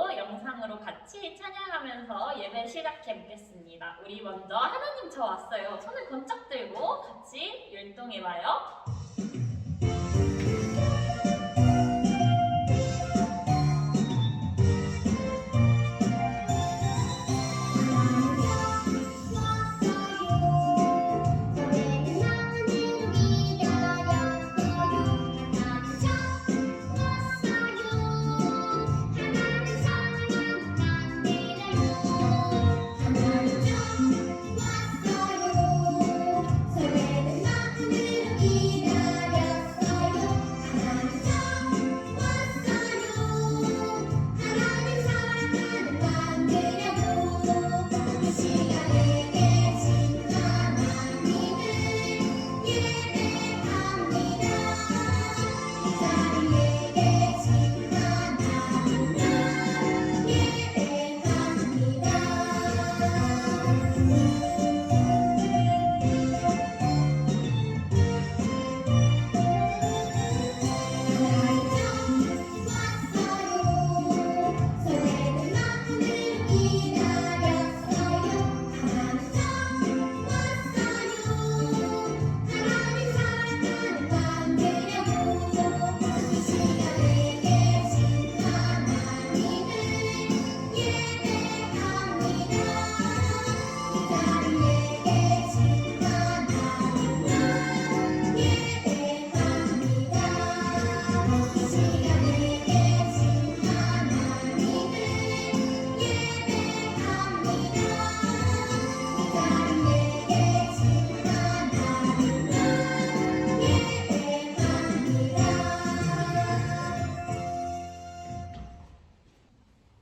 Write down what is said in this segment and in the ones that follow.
우리도 영상으로 같이 찬양하면서 예배 시작해 보겠습니다. 우리 먼저 하나님 저 왔어요. 손을 번쩍 들고 같이 율동해봐요.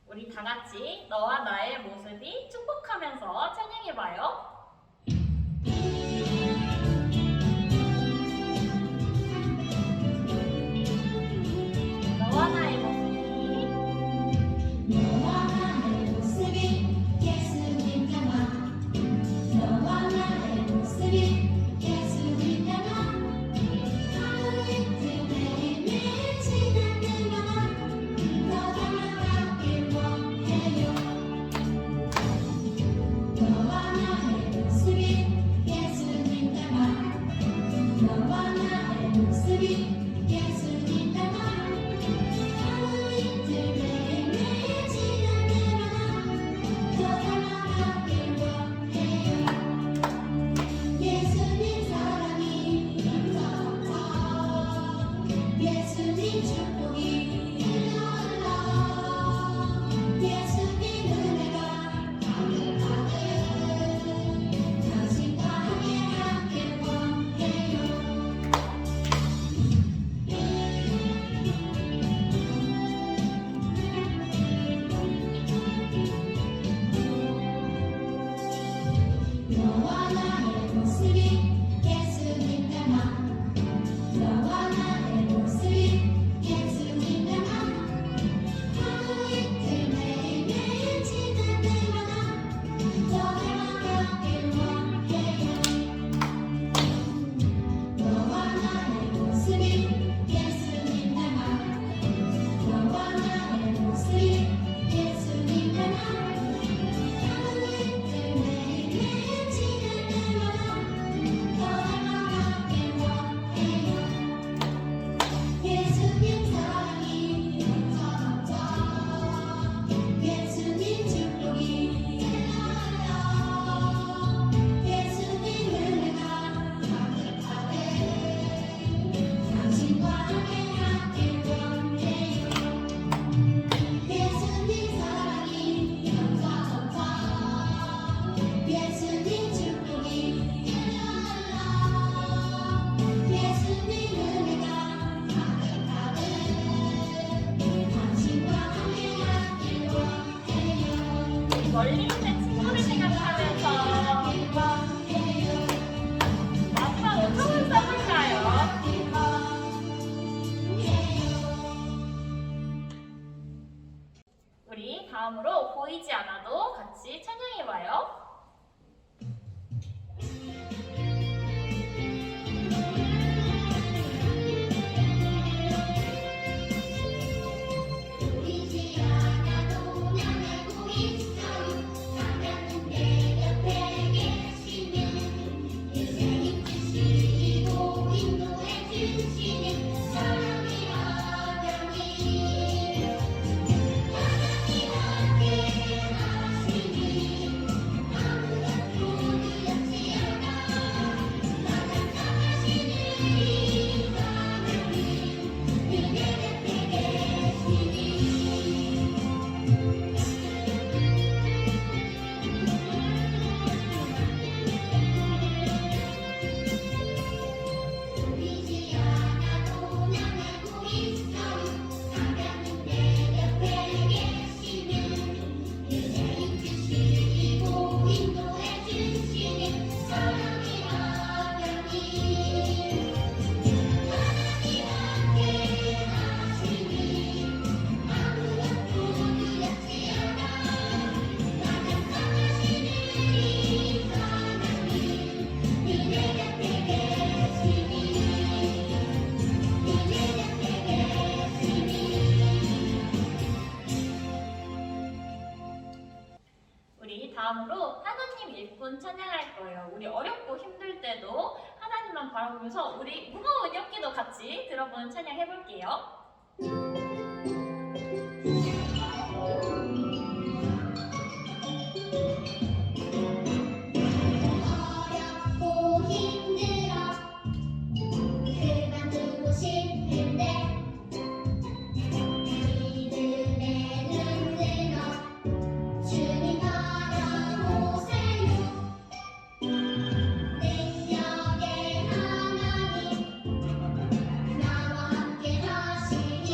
우리 다 같이 너와 나의 모습이 축복하면서 찬양해봐요. 너와 나의 모습이 너와 나의 모습이 예수님 닮아 너와 나의 모습이 예수님 닮아 하루 이틀 매일매일 지날 때마다 더 닮아가길 원해요. 너와 나의 모습이 예수님 닮아 너와 나의 모습이 예수님 닮아 하루 이틀 매일매일 지날 때마다 더 닮아가길 원해요. 예수님 사랑이 넘쳐넘쳐 예수님 축복이 흘러흘러 예수님 은혜가 가득가득 당신과 함께하길 원해요. 너와 나의 모습이 예수님 닮아 너와 나의 모습이 예수님 닮아 하루 이틀 매일매일 지날 때마다 더 닮아가길 원해요. 너와 나의 모습이 예수님 닮아 너와 나의 모습이 예수님 닮아 하루 이틀 매일매일 지날 때마다 더 닮아가길 원해요. 예수님 사랑이 넘쳐넘쳐 예수님 축복이 흘러흘러 예수님 은혜가 가득가득 당신과 함께하길 원해요. 예수님 사랑이 넘쳐넘쳐 예수님 축복이 흘러흘러 예수님 은혜가 가득가득 당신과 함께하길 원해요. 멀리 있는 친구를 생각하면서 마지막 음성을 써볼까요? 우리 다음으로 보이지 않아도 같이 찬양해봐요. 보이지 않아도 다음으로 하나님 일꾼 찬양할 거예요. 우리 어렵고 힘들 때도 하나님만 바라보면서 우리 무거운 엽기도 같이 들어보는 찬양 해볼게요. 어렵고 힘들어 그만두고 싶은데 믿음의 눈 들어 주님 바라보세요. 능력의 하나님 나와 함께 하시니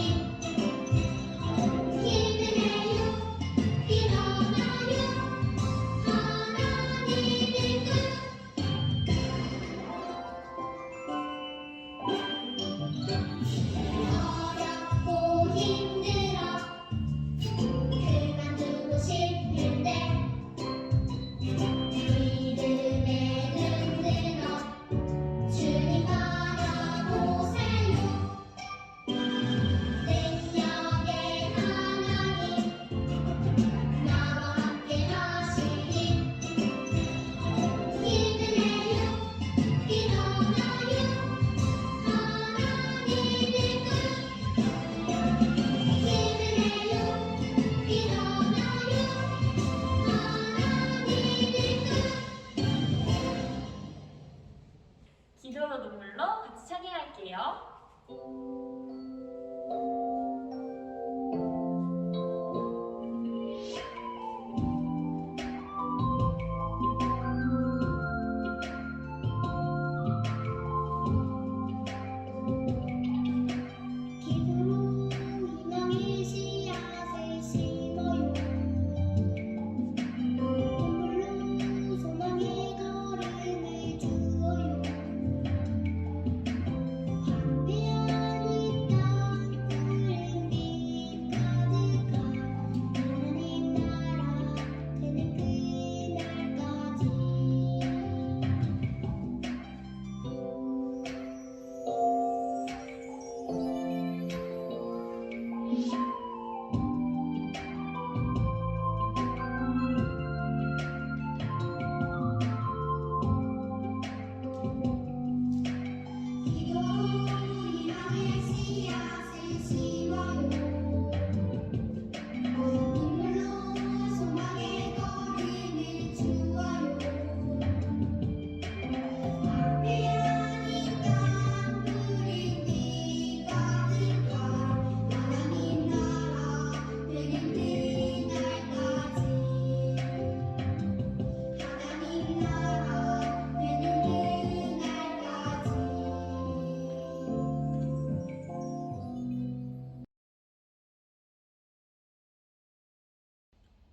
힘내요 일어나요 하나님의 뜻 어렵고 힘들어 그만두고 싶은데 믿음의 눈 들어 주님 바라보세요. 능력의 하나님 나와 함께 하시니 힘내요 일어나요 하나님의 뜻 힘내요 일어나요 하나님의 뜻 기도로 눈물로 같이 찬양할게요. 기도로 희망의 씨앗을 심어요. 눈물로 소망의 걸음을 주어요. 황폐한 이 땅 푸른 빛 가득한 하나님 나라 되는 그날까지 기도로 희망의 씨앗을 심어요. 눈물로 소망의 걸음을 주어요. 황폐한 이 땅 푸른 빛 가득한 하나님 나라 되는 그날까지 하나님 나라 되는 그날까지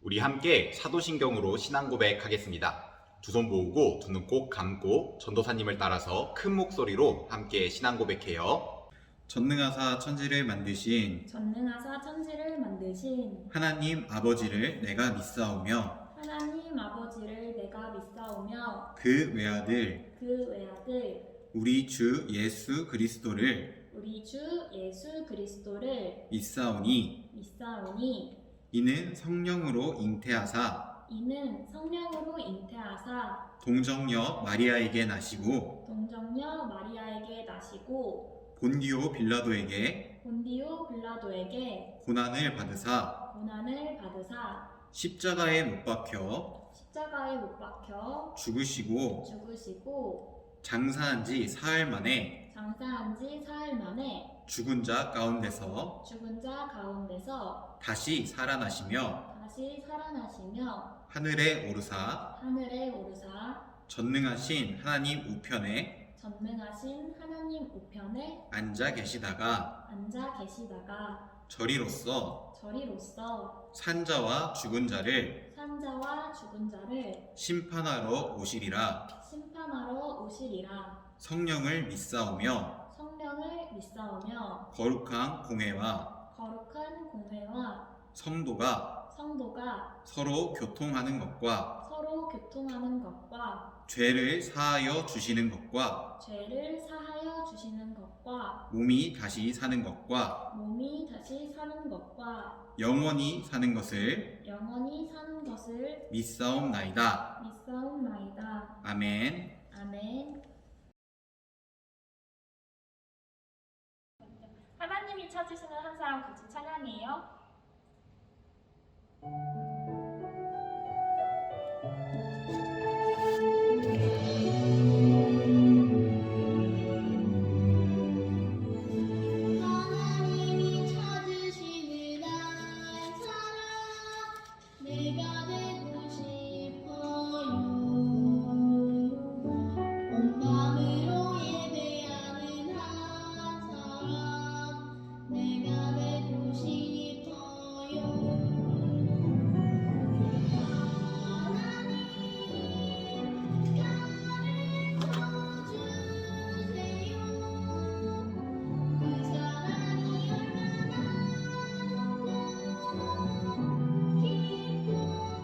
우리 함께 사도신경으로 신앙 고백하겠습니다. 두 손 모으고 두 눈 꼭 감고 전도사님을 따라서 큰 목소리로 함께 신앙 고백해요. 전능하사 천지를 만드신 전능하사 천지를 만드신 하나님 아버지를 내가 믿사오며 하나님 아버지를 내가 믿사오며 그 외아들 그 외아들 우리 주 예수 그리스도를 우리 주 예수 그리스도를 믿사오니 믿사오니 이는 성령으로 잉태하사 이는 성령으로 잉태하사 동정녀 마리아에게 나시고 동정녀 마리아에게 나시고 본디오 빌라도에게 본디오 빌라도에게 고난을 받으사 고난을 받으사 십자가에 못 박혀 십자가에 못 박혀 죽으시고 죽으시고 장사한 지 사흘 만에 장사한 지 사흘 만에 죽은 자 가운데서 죽은 자 가운데서 다시 살아나시며 다시 살아나시며 하늘에 오르사 하늘에 오르사 전능하신 하나님 우편에 전능하신 하나님 우편에 앉아 계시다가 앉아 계시다가 저리로서 저리로서 산자와 죽은 자를 산자와 죽은 자를 심판하러 오시리라. 심판하러 오시리라. 성령을 믿사오며 성령을 믿사오며 거룩한 공회와 거룩한 공회와 성도가 서로 교통하는 것과 서로 교통하는 것과 죄를 사하여 주시는 것과 죄를 사하여 주시는 것과 몸이 다시 사는 것과 몸이 다시 사는 것과 영원히 사는 것을 영원히 사는 것을 믿사옵나이다. 믿사옵나이다. 아멘. 아멘. 하나님이 찾으시는 한 사람 같이 찬양해요. 하나님이 찾으시는 한 사람 내가 되고 싶어요. 온 마음으로 예배하는 한 사람 내가 되고 싶어요. 하나님 가르쳐 주세요. 그 사랑이 얼마나 깊고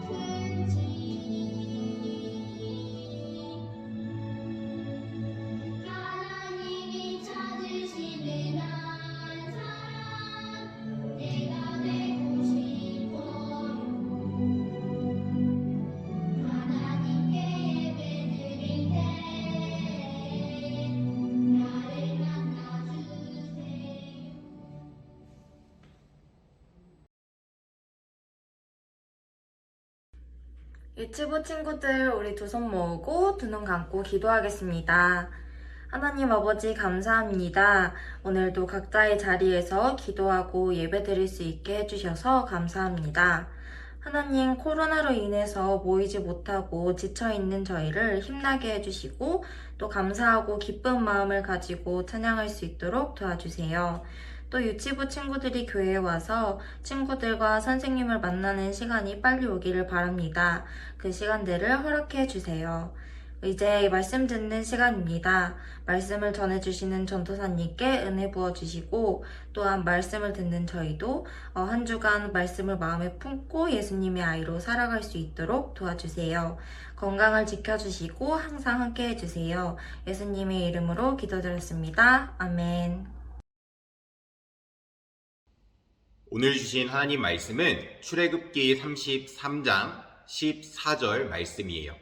큰지. 하나님이 찾으시는 한 사람 내가 되고 싶어요. 하나님께 예배드릴 때 나를 만나주세요. 유치부 친구들, 우리 두 손 모으고 두 눈 감고 기도하겠습니다. 하나님 아버지 감사합니다. 오늘도 각자의 자리에서 기도하고 예배드릴 수 있게 해주셔서 감사합니다. 하나님, 코로나로 인해서 모이지 못하고 지쳐있는 저희를 힘나게 해주시고 또 감사하고 기쁜 마음을 가지고 찬양할 수 있도록 도와주세요. 또 유치부 친구들이 교회에 와서 친구들과 선생님을 만나는 시간이 빨리 오기를 바랍니다. 그 시간들을 허락해 주세요. 이제 말씀 듣는 시간입니다. 말씀을 전해주시는 전도사님께 은혜 부어주시고 또한 말씀을 듣는 저희도 한 주간 말씀을 마음에 품고 예수님의 아이로 살아갈 수 있도록 도와주세요. 건강을 지켜주시고 항상 함께 해주세요. 예수님의 이름으로 기도드렸습니다. 아멘. 오늘 주신 하나님 말씀은 출애굽기 33장 14절 말씀이에요.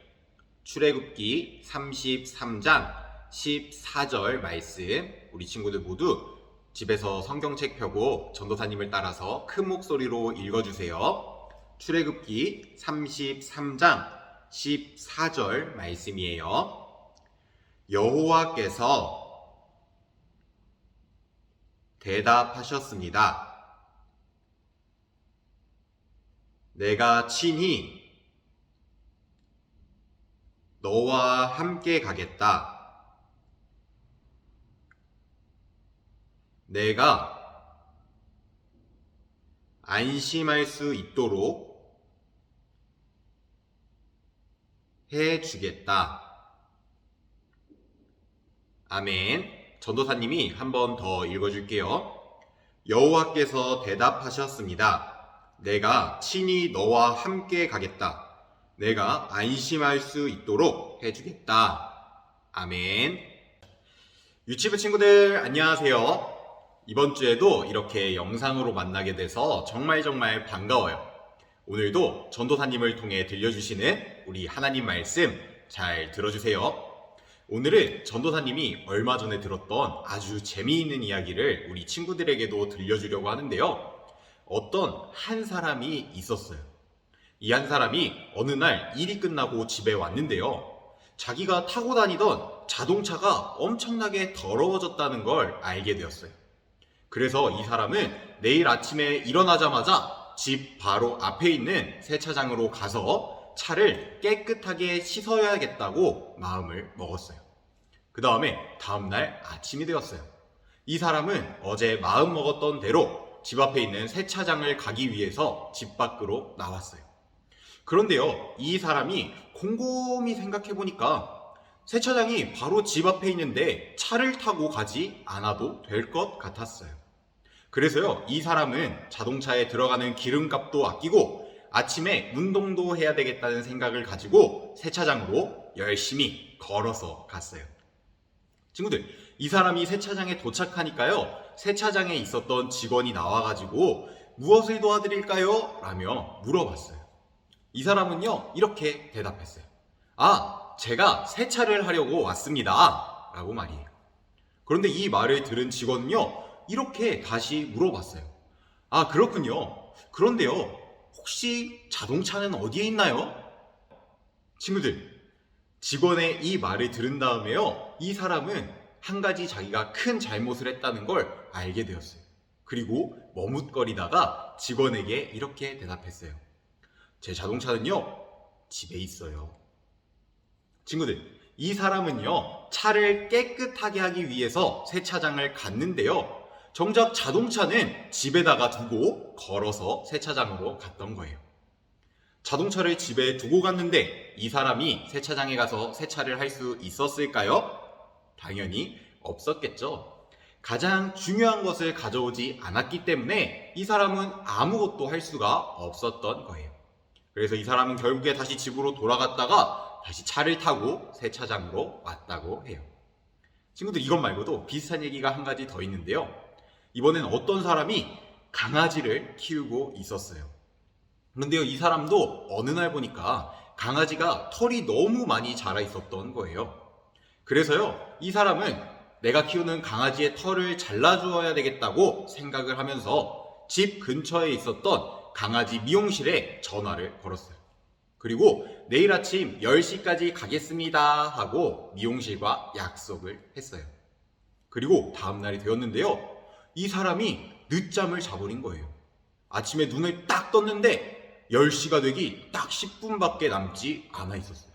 출애굽기 33장 14절 말씀, 우리 친구들 모두 집에서 성경책 펴고 전도사님을 따라서 큰 목소리로 읽어주세요. 출애굽기 33장 14절 말씀이에요. 여호와께서 대답하셨습니다. 내가 친히 너와 함께 가겠다. 내가 안심할 수 있도록 해주겠다. 아멘. 전도사님이 한 번 더 읽어줄게요. 여호와께서 대답하셨습니다. 내가 친히 너와 함께 가겠다. 내가 안심할 수 있도록 해주겠다. 아멘. 유치부 친구들 안녕하세요. 이번 주에도 이렇게 영상으로 만나게 돼서 정말 반가워요. 오늘도 전도사님을 통해 들려주시는 우리 하나님 말씀 잘 들어주세요. 오늘은 전도사님이 얼마 전에 들었던 아주 재미있는 이야기를 우리 친구들에게도 들려주려고 하는데요. 어떤 한 사람이 있었어요. 이 한 사람이 어느 날 일이 끝나고 집에 왔는데요. 자기가 타고 다니던 자동차가 엄청나게 더러워졌다는 걸 알게 되었어요. 그래서 이 사람은 내일 아침에 일어나자마자 집 바로 앞에 있는 세차장으로 가서 차를 깨끗하게 씻어야겠다고 마음을 먹었어요. 그 다음에 다음날 아침이 되었어요. 이 사람은 어제 마음 먹었던 대로 집 앞에 있는 세차장을 가기 위해서 집 밖으로 나왔어요. 그런데요, 이 사람이 곰곰이 생각해 보니까 세차장이 바로 집 앞에 있는데 차를 타고 가지 않아도 될 것 같았어요. 그래서요, 이 사람은 자동차에 들어가는 기름값도 아끼고 아침에 운동도 해야 되겠다는 생각을 가지고 세차장으로 열심히 걸어서 갔어요. 친구들, 이 사람이 세차장에 도착하니까요, 세차장에 있었던 직원이 나와가지고 무엇을 도와드릴까요? 라며 물어봤어요. 이 사람은요, 이렇게 대답했어요. 아, 제가 세차를 하려고 왔습니다. 라고 말이에요. 그런데 이 말을 들은 직원은요, 이렇게 다시 물어봤어요. 아, 그렇군요. 그런데요, 혹시 자동차는 어디에 있나요? 친구들, 직원의 이 말을 들은 다음에요, 이 사람은 한 가지 자기가 큰 잘못을 했다는 걸 알게 되었어요. 그리고 머뭇거리다가 직원에게 이렇게 대답했어요. 제 자동차는요, 집에 있어요. 친구들, 이 사람은요, 차를 깨끗하게 하기 위해서 세차장을 갔는데요, 정작 자동차는 집에다가 두고 걸어서 세차장으로 갔던 거예요. 자동차를 집에 두고 갔는데 이 사람이 세차장에 가서 세차를 할 수 있었을까요? 당연히 없었겠죠. 가장 중요한 것을 가져오지 않았기 때문에 이 사람은 아무것도 할 수가 없었던 거예요. 그래서 이 사람은 결국에 다시 집으로 돌아갔다가 다시 차를 타고 세차장으로 왔다고 해요. 친구들, 이것 말고도 비슷한 얘기가 한 가지 더 있는데요. 이번엔 어떤 사람이 강아지를 키우고 있었어요. 그런데요, 이 사람도 어느 날 보니까 강아지가 털이 너무 많이 자라 있었던 거예요. 그래서요, 이 사람은 내가 키우는 강아지의 털을 잘라주어야 되겠다고 생각을 하면서 집 근처에 있었던 강아지 미용실에 전화를 걸었어요. 그리고 내일 아침 10시까지 가겠습니다 하고 미용실과 약속을 했어요. 그리고 다음날이 되었는데요, 이 사람이 늦잠을 자버린 거예요. 아침에 눈을 딱 떴는데 10시가 되기 딱 10분밖에 남지 않아 있었어요.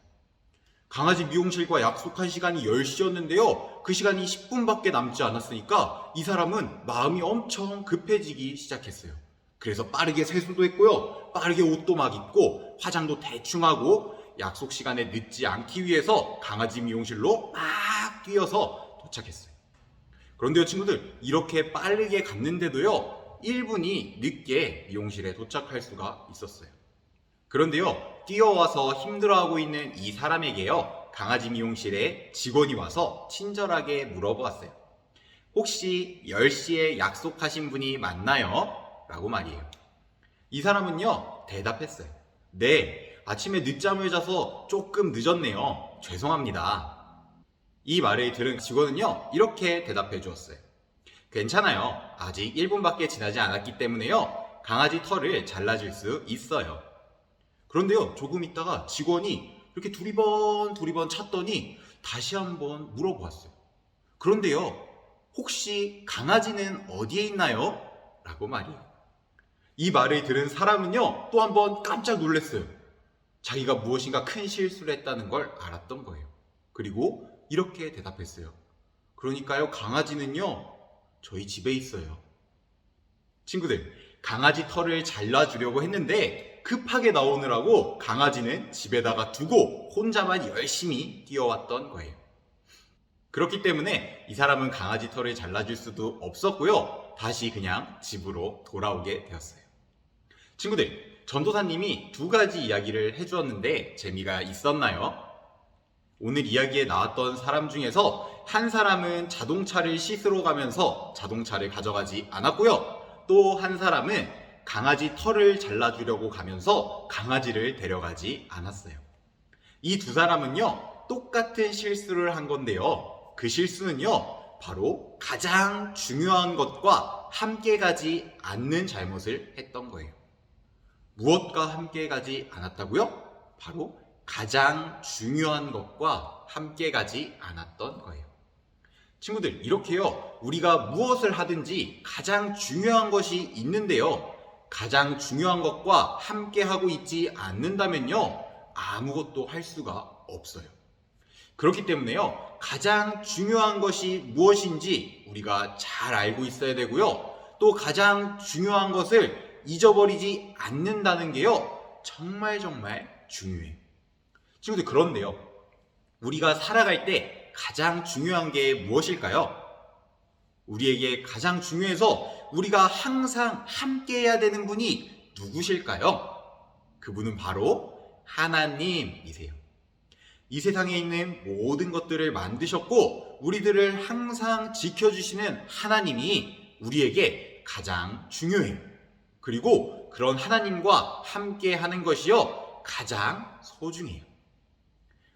강아지 미용실과 약속한 시간이 10시였는데요. 그 시간이 10분밖에 남지 않았으니까 이 사람은 마음이 엄청 급해지기 시작했어요. 그래서 빠르게 세수도 했고요. 빠르게 옷도 막 입고 화장도 대충 하고 약속 시간에 늦지 않기 위해서 강아지 미용실로 막 뛰어서 도착했어요. 그런데요, 친구들, 이렇게 빠르게 갔는데도요, 1분이 늦게 미용실에 도착할 수가 있었어요. 그런데요, 뛰어와서 힘들어하고 있는 이 사람에게요, 강아지 미용실에 직원이 와서 친절하게 물어보았어요. 혹시 10시에 약속하신 분이 맞나요? 라고 말이에요. 이 사람은요, 대답했어요. 네, 아침에 늦잠을 자서 조금 늦었네요. 죄송합니다. 이 말을 들은 직원은요, 이렇게 대답해 주었어요. 괜찮아요. 아직 1분밖에 지나지 않았기 때문에요, 강아지 털을 잘라줄 수 있어요. 그런데요, 조금 있다가 직원이 이렇게 두리번 찾더니 다시 한번 물어보았어요. 그런데요, 혹시 강아지는 어디에 있나요? 라고 말이에요. 이 말을 들은 사람은요, 또 한번 깜짝 놀랐어요. 자기가 무엇인가 큰 실수를 했다는 걸 알았던 거예요. 그리고 이렇게 대답했어요. 그러니까요, 강아지는요, 저희 집에 있어요. 친구들, 강아지 털을 잘라주려고 했는데 급하게 나오느라고 강아지는 집에다가 두고 혼자만 열심히 뛰어왔던 거예요. 그렇기 때문에 이 사람은 강아지 털을 잘라줄 수도 없었고요, 다시 그냥 집으로 돌아오게 되었어요. 친구들, 전도사님이 2가지 이야기를 해주었는데 재미가 있었나요? 오늘 이야기에 나왔던 사람 중에서 한 사람은 자동차를 씻으러 가면서 자동차를 가져가지 않았고요, 또 한 사람은 강아지 털을 잘라주려고 가면서 강아지를 데려가지 않았어요. 이 2 사람은요, 똑같은 실수를 한 건데요, 그 실수는요, 바로 가장 중요한 것과 함께 가지 않는 잘못을 했던 거예요. 무엇과 함께 가지 않았다고요? 바로 가장 중요한 것과 함께 가지 않았던 거예요. 친구들, 이렇게요, 우리가 무엇을 하든지 가장 중요한 것이 있는데요, 가장 중요한 것과 함께 하고 있지 않는다면요, 아무것도 할 수가 없어요. 그렇기 때문에요, 가장 중요한 것이 무엇인지 우리가 잘 알고 있어야 되고요, 또 가장 중요한 것을 잊어버리지 않는다는 게요, 정말 중요해요. 친구들, 그런데요, 우리가 살아갈 때 가장 중요한 게 무엇일까요? 우리에게 가장 중요해서 우리가 항상 함께 해야 되는 분이 누구실까요? 그분은 바로 하나님이세요. 이 세상에 있는 모든 것들을 만드셨고 우리들을 항상 지켜주시는 하나님이 우리에게 가장 중요해요. 그리고 그런 하나님과 함께 하는 것이요, 가장 소중해요.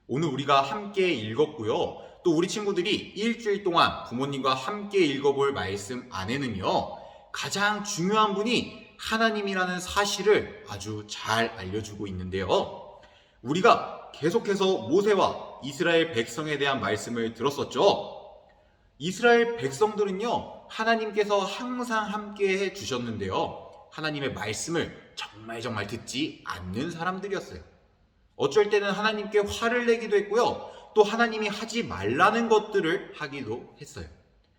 오늘 우리가 함께 읽었고요. 또 우리 친구들이 일주일 동안 부모님과 함께 읽어볼 말씀 안에는요, 가장 중요한 분이 하나님이라는 사실을 아주 잘 알려주고 있는데요. 우리가 계속해서 모세와 이스라엘 백성에 대한 말씀을 들었었죠. 이스라엘 백성들은요, 하나님께서 항상 함께 해 주셨는데요, 하나님의 말씀을 정말 듣지 않는 사람들이었어요. 어쩔 때는 하나님께 화를 내기도 했고요, 또 하나님이 하지 말라는 것들을 하기도 했어요.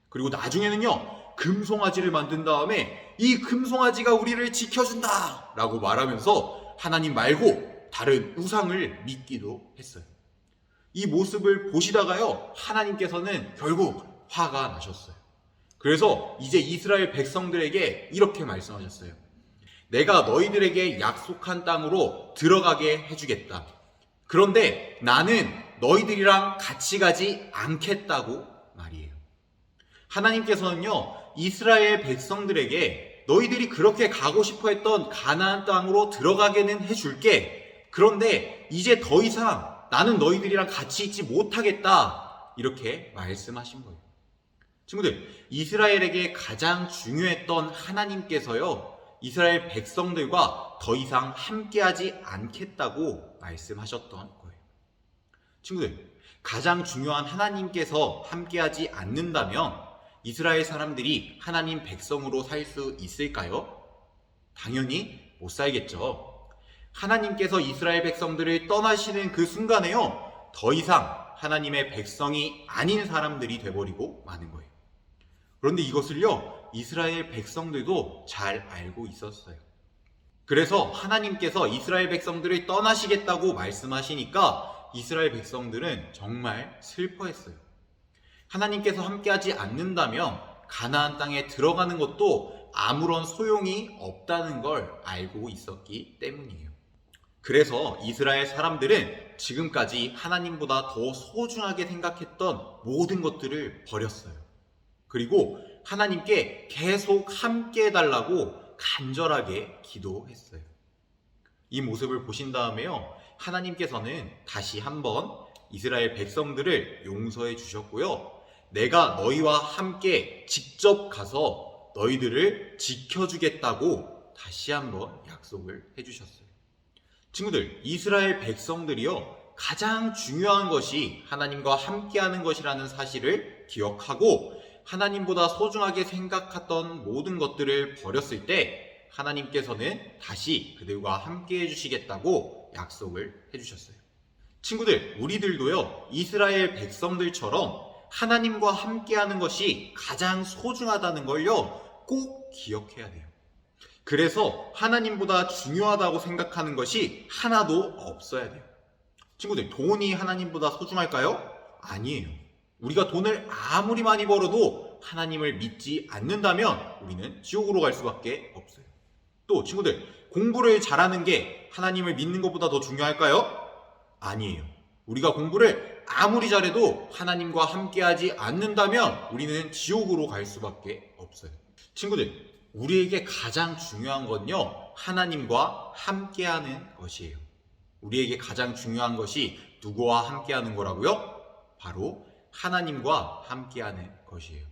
그리고 나중에는요, 금송아지를 만든 다음에 이 금송아지가 우리를 지켜준다 라고 말하면서 하나님 말고 다른 우상을 믿기도 했어요. 이 모습을 보시다가요, 하나님께서는 결국 화가 나셨어요. 그래서 이제 이스라엘 백성들에게 이렇게 말씀하셨어요. 내가 너희들에게 약속한 땅으로 들어가게 해주겠다. 그런데 나는 너희들이랑 같이 가지 않겠다고 말이에요. 하나님께서는요, 이스라엘 백성들에게 너희들이 그렇게 가고 싶어 했던 가나안 땅으로 들어가게는 해줄게. 그런데 이제 더 이상 나는 너희들이랑 같이 있지 못하겠다. 이렇게 말씀하신 거예요. 친구들, 이스라엘에게 가장 중요했던 하나님께서요, 이스라엘 백성들과 더 이상 함께하지 않겠다고 말씀하셨던 거예요. 친구들, 가장 중요한 하나님께서 함께하지 않는다면 이스라엘 사람들이 하나님 백성으로 살 수 있을까요? 당연히 못 살겠죠. 하나님께서 이스라엘 백성들을 떠나시는 그 순간에요, 더 이상 하나님의 백성이 아닌 사람들이 돼버리고 마는 거예요. 그런데 이것을요, 이스라엘 백성들도 잘 알고 있었어요. 그래서 하나님께서 이스라엘 백성들을 떠나시겠다고 말씀하시니까 이스라엘 백성들은 정말 슬퍼했어요. 하나님께서 함께하지 않는다면 가나안 땅에 들어가는 것도 아무런 소용이 없다는 걸 알고 있었기 때문이에요. 그래서 이스라엘 사람들은 지금까지 하나님보다 더 소중하게 생각했던 모든 것들을 버렸어요. 그리고 하나님께 계속 함께 해달라고 간절하게 기도했어요. 이 모습을 보신 다음에요, 하나님께서는 다시 한번 이스라엘 백성들을 용서해 주셨고요, 내가 너희와 함께 직접 가서 너희들을 지켜주겠다고 다시 한번 약속을 해주셨어요. 친구들, 이스라엘 백성들이요, 가장 중요한 것이 하나님과 함께하는 것이라는 사실을 기억하고 하나님보다 소중하게 생각했던 모든 것들을 버렸을 때 하나님께서는 다시 그들과 함께 해주시겠다고 약속을 해주셨어요. 친구들, 우리들도요, 이스라엘 백성들처럼 하나님과 함께하는 것이 가장 소중하다는 걸요, 꼭 기억해야 돼요. 그래서 하나님보다 중요하다고 생각하는 것이 하나도 없어야 돼요. 친구들, 돈이 하나님보다 소중할까요? 아니에요. 우리가 돈을 아무리 많이 벌어도 하나님을 믿지 않는다면 우리는 지옥으로 갈 수밖에 없어요. 또 친구들, 공부를 잘하는 게 하나님을 믿는 것보다 더 중요할까요? 아니에요. 우리가 공부를 아무리 잘해도 하나님과 함께하지 않는다면 우리는 지옥으로 갈 수밖에 없어요. 친구들, 우리에게 가장 중요한 건요, 하나님과 함께하는 것이에요. 우리에게 가장 중요한 것이 누구와 함께하는 거라고요? 바로 하나님과 함께하는 것이에요.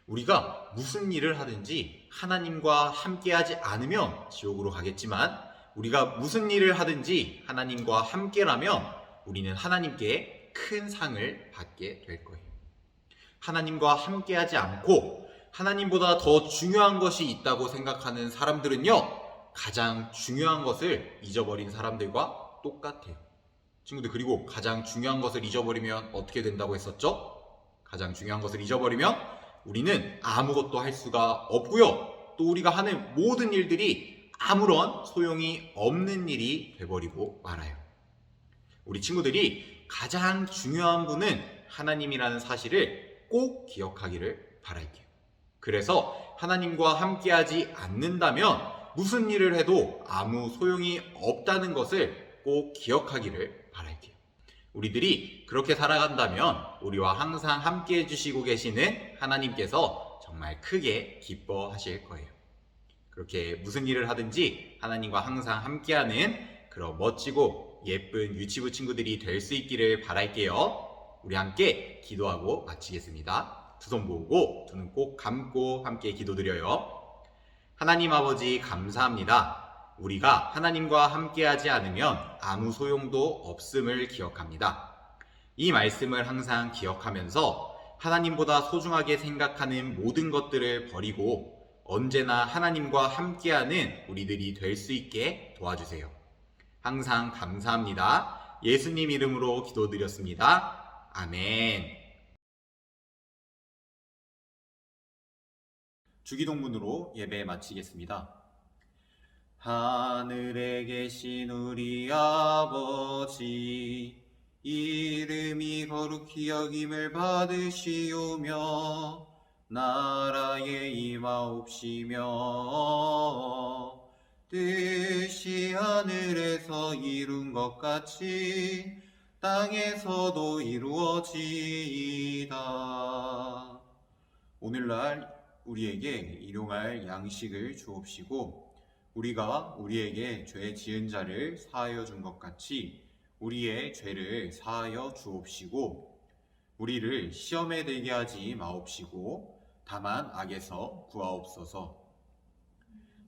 우리가 무슨 일을 하든지 하나님과 함께하지 않으면 지옥으로 가겠지만, 우리가 무슨 일을 하든지 하나님과 함께라면 우리는 하나님께 큰 상을 받게 될 거예요. 하나님과 함께하지 않고 하나님보다 더 중요한 것이 있다고 생각하는 사람들은요, 가장 중요한 것을 잊어버린 사람들과 똑같아요. 친구들, 그리고 가장 중요한 것을 잊어버리면 어떻게 된다고 했었죠? 가장 중요한 것을 잊어버리면 우리는 아무것도 할 수가 없고요, 또 우리가 하는 모든 일들이 아무런 소용이 없는 일이 돼버리고 말아요. 우리 친구들이 가장 중요한 분은 하나님이라는 사실을 꼭 기억하기를 바랄게요. 그래서 하나님과 함께하지 않는다면 무슨 일을 해도 아무 소용이 없다는 것을 꼭 기억하기를 바랄게요. 우리들이 그렇게 살아간다면 우리와 항상 함께 해주시고 계시는 하나님께서 정말 크게 기뻐하실 거예요. 그렇게 무슨 일을 하든지 하나님과 항상 함께하는 그런 멋지고 예쁜 유치부 친구들이 될 수 있기를 바랄게요. 우리 함께 기도하고 마치겠습니다. 두 손 모으고 두 눈 꼭 감고 함께 기도드려요. 하나님 아버지 감사합니다. 우리가 하나님과 함께하지 않으면 아무 소용도 없음을 기억합니다. 이 말씀을 항상 기억하면서 하나님보다 소중하게 생각하는 모든 것들을 버리고 언제나 하나님과 함께하는 우리들이 될 수 있게 도와주세요. 항상 감사합니다. 예수님 이름으로 기도드렸습니다. 아멘. 주기도문으로 예배 마치겠습니다. 하늘에 계신 우리 아버지, 이름이 거룩히 여김을 받으시오며 나라에 임하옵시며 뜻이 하늘에서 이룬 것 같이 땅에서도 이루어지이다. 오늘날 우리에게 일용할 양식을 주옵시고 우리가 우리에게 죄 지은 자를 사하여 준 것 같이 우리의 죄를 사하여 주옵시고 우리를 시험에 들게 하지 마옵시고 다만 악에서 구하옵소서.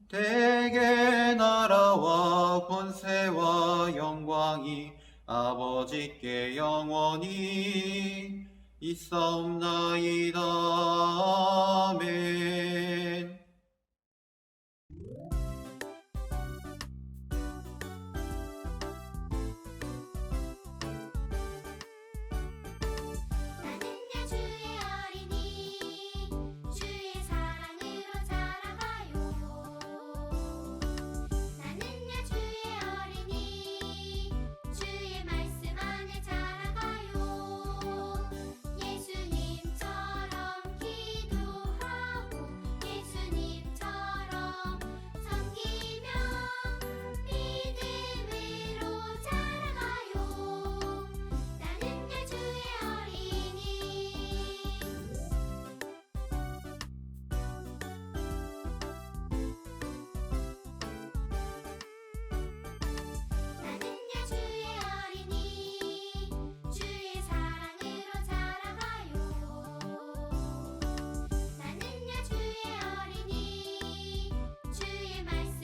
대개 나라와 권세와 영광이 아버지께 영원히 있사옵나이다. 아멘.